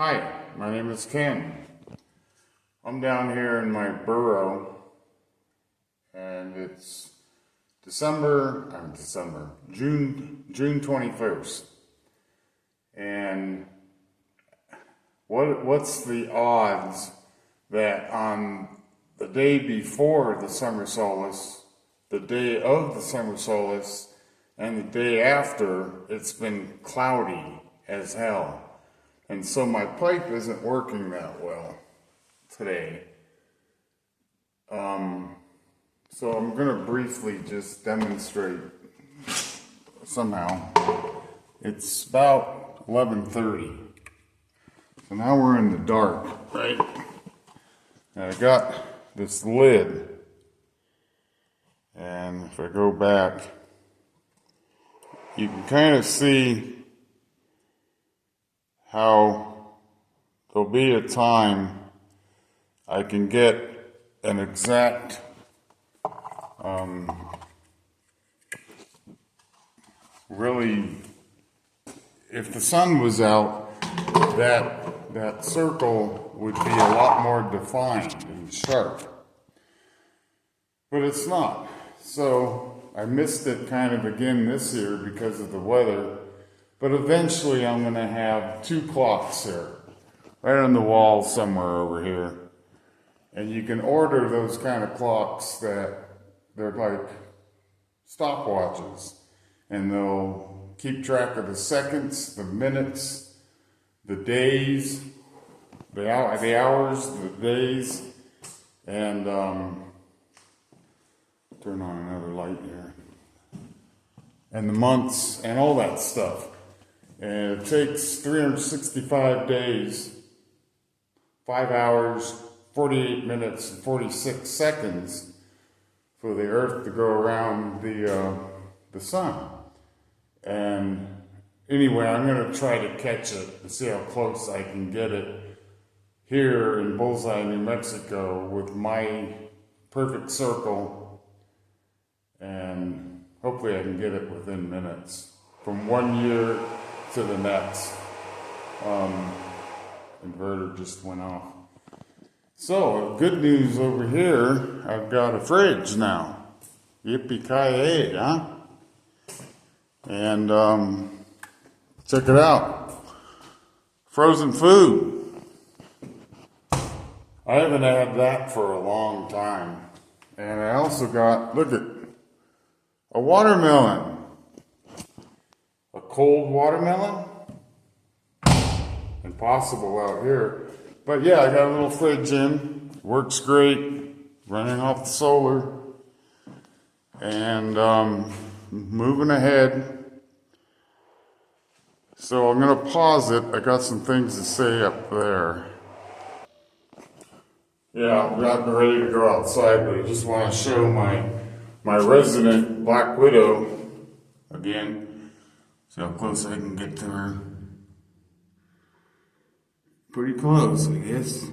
Hi, my name is Ken. I'm down here in my burrow, and it's June 21st. And what's the odds that on the day before the summer solace, the day of the summer solace, and the day after, it's been cloudy as hell. And so my pipe isn't working that well today. So I'm going to briefly just demonstrate somehow. It's about 11:30. So now we're in the dark, right? And I got this lid. And if I go back, you can kind of see how there'll be a time I can get an exact really, if the sun was out, that circle would be a lot more defined and sharp, but it's not. So I missed it kind of again this year because of the weather. But eventually I'm going to have two clocks here, right on the wall somewhere over here. And you can order those kind of clocks that they're like stopwatches. And they'll keep track of the seconds, the minutes, the days, the hours, the days. And turn on another light here. And the months and all that stuff. And it takes 365 days, 5 hours, 48 minutes, and 46 seconds for the Earth to go around the sun. And anyway, I'm going to try to catch it and see how close I can get it here in Bullseye, New Mexico, with my perfect circle. And hopefully I can get it within minutes. From 1 year to the next. Inverter just went off. So, good news over here, I've got a fridge now. Yippee-ki-yay, huh? And check it out. Frozen food. I haven't had that for a long time. And I also got, look at, a watermelon. A cold watermelon? Impossible out here. But yeah, I got a little fridge in. Works great. Running off the solar. And moving ahead. So I'm going to pause it. I got some things to say up there. Yeah, I'm not ready to go outside, but I just want to show my resident black widow again. See how close I can get to her. Pretty close, I guess.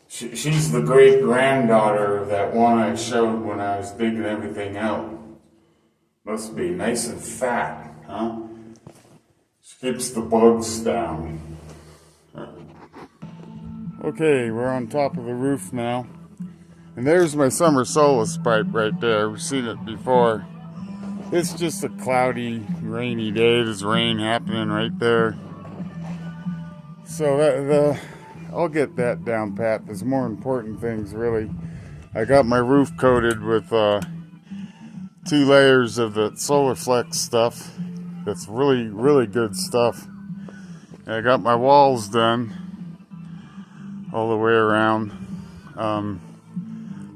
She's the great-granddaughter of that one I showed when I was digging everything out. Must be nice and fat, huh? She keeps the bugs down. Okay, we're on top of the roof now. And there's my summer solace pipe right there. We've seen it before. It's just a cloudy, rainy day. There's rain happening right there. So I'll get that down pat. There's more important things, really. I got my roof coated with 2 layers of the Solar Flex stuff. That's really, really good stuff. And I got my walls done all the way around.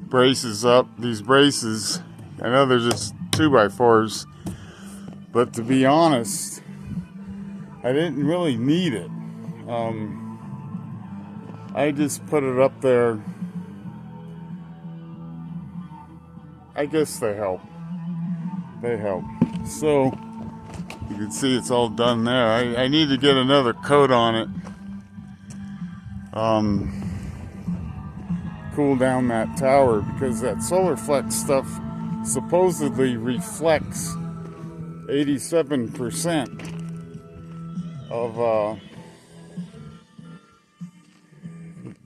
Braces up. These braces, I know they're just 2x4s, but to be honest, I didn't really need it. I just put it up there. I guess they help. They help. So you can see it's all done there. I need to get another coat on it. Cool down that tower, because that Solar Flex stuff supposedly reflects 87% of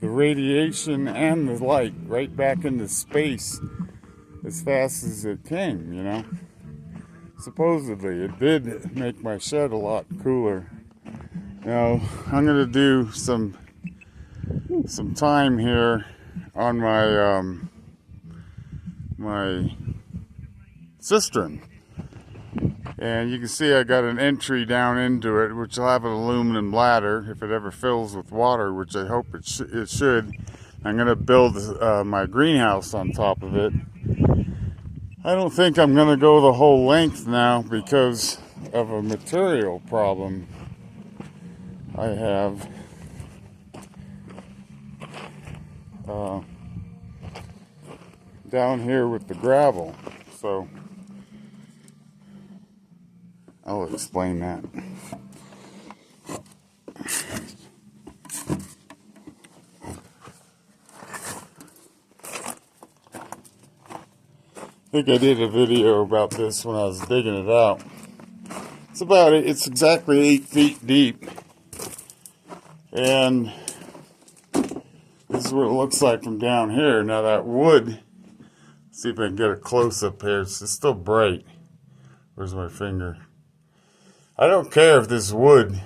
the radiation and the light right back into space as fast as it came, you know. Supposedly, it did make my shed a lot cooler. Now, I'm going to do some time here on my my cistern. And you can see I got an entry down into it, which will have an aluminum ladder if it ever fills with water, which I hope it should. I'm going to build my greenhouse on top of it. I don't think I'm going to go the whole length now because of a material problem I have. Down here with the gravel. So I'll explain that. I think I did a video about this when I was digging it out. It's exactly 8 feet deep. And this is what it looks like from down here. Now that wood, see if I can get a close up here. It's still bright. Where's my finger? I don't care if this wood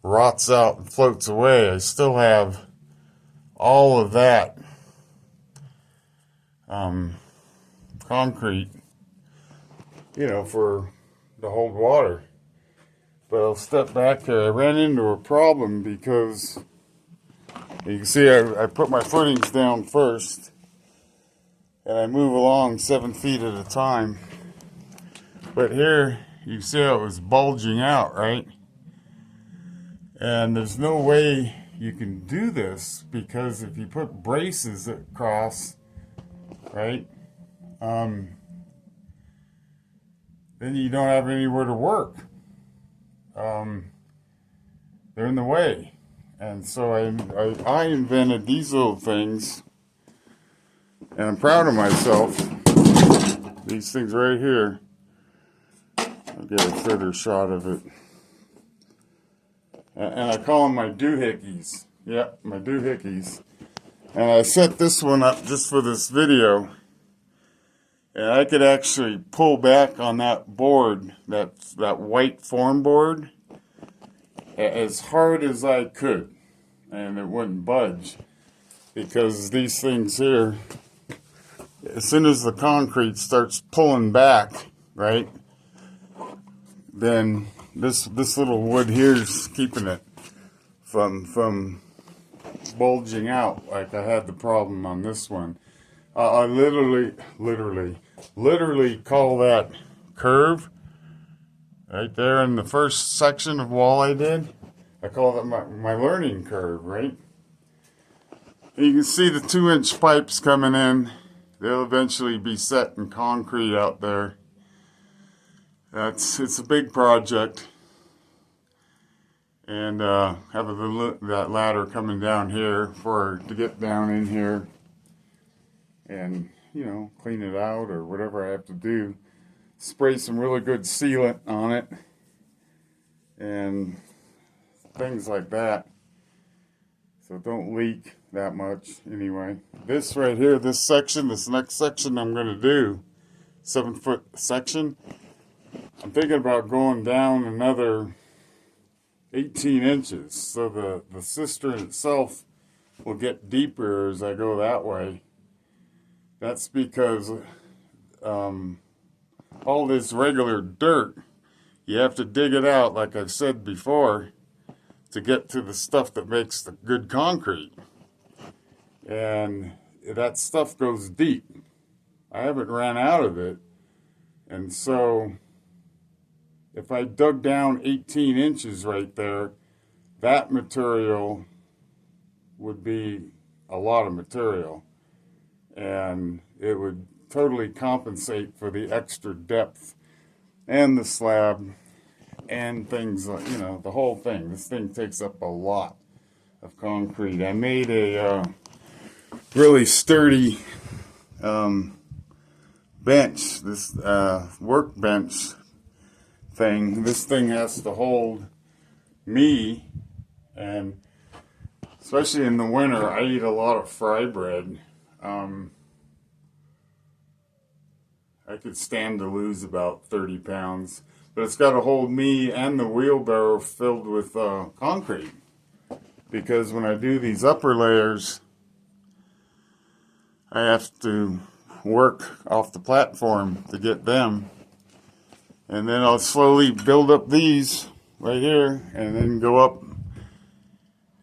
rots out and floats away. I still have all of that concrete, you know, to hold water. But I'll step back here. I ran into a problem because you can see I put my footings down first and I move along 7 feet at a time. But here you see how it was bulging out, right? And there's no way you can do this because if you put braces across, right, then you don't have anywhere to work. They're in the way. And so I invented these little things, and I'm proud of myself. These things right here. I'll get a further shot of it. And I call them my doohickeys. Yep, my doohickeys. And I set this one up just for this video. And I could actually pull back on that board, that white form board, as hard as I could. And it wouldn't budge. Because these things here, as soon as the concrete starts pulling back, right, then this little wood here is keeping it from bulging out like I had the problem on this one. I literally call that curve right there in the first section of wall I did. I call that my learning curve, right? And you can see the 2-inch pipes coming in. They'll eventually be set in concrete out there. It's a big project. And have that ladder coming down here to get down in here and, you know, clean it out or whatever I have to do. Spray some really good sealant on it and things like that, so it don't leak that much anyway. This right here, this next section I'm going to do, 7-foot section, I'm thinking about going down another 18 inches, so the cistern itself will get deeper as I go that way. That's because all this regular dirt, you have to dig it out, like I've said before, to get to the stuff that makes the good concrete. And that stuff goes deep. I haven't ran out of it. And so if I dug down 18 inches right there, that material would be a lot of material. And it would totally compensate for the extra depth and the slab and things like, you know, the whole thing. This thing takes up a lot of concrete. I made a really sturdy bench, this workbench thing. This thing has to hold me and especially in the winter, I eat a lot of fry bread. I could stand to lose about 30 pounds, but it's got to hold me and the wheelbarrow filled with concrete, because when I do these upper layers, I have to work off the platform to get them, and then I'll slowly build up these right here, and then go up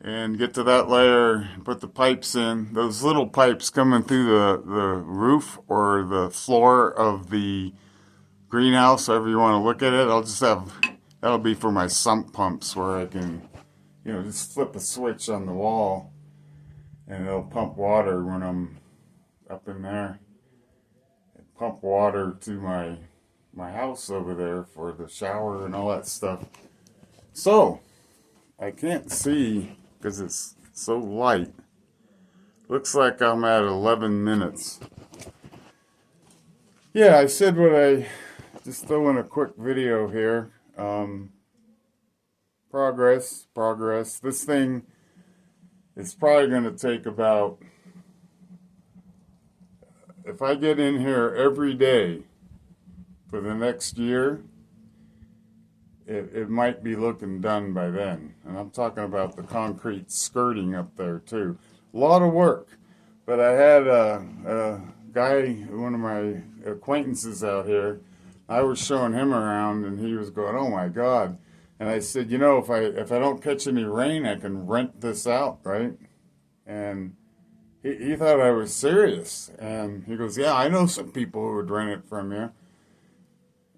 and get to that layer and put the pipes in. Those little pipes coming through the roof or the floor of the greenhouse, however you want to look at it, I'll just have, that'll be for my sump pumps, where I can, you know, just flip a switch on the wall and it'll pump water when I'm up in there. Pump water to my house over there for the shower and all that stuff. So I can't see because it's so light. Looks like I'm at 11 minutes. Yeah, I said what I just throw in a quick video here. Progress. This thing is probably going to take about, if I get in here every day for the next year, it might be looking done by then. And I'm talking about the concrete skirting up there too. A lot of work. But I had a guy, one of my acquaintances out here, I was showing him around and he was going, oh my God. And I said, you know, if I don't catch any rain, I can rent this out, right? And he thought I was serious. And he goes, yeah, I know some people who would rent it from you.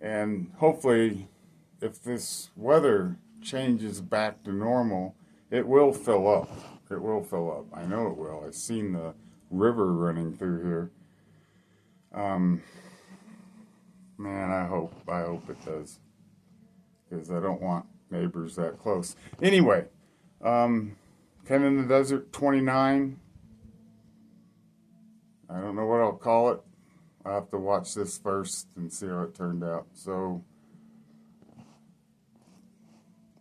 And hopefully, if this weather changes back to normal, it will fill up. It will fill up. I know it will. I've seen the river running through here. Man, I hope it does, because I don't want neighbors that close. Anyway, Ken in the Desert 29. I don't know what I'll call it. I'll have to watch this first and see how it turned out. So,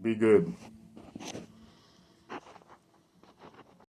be good.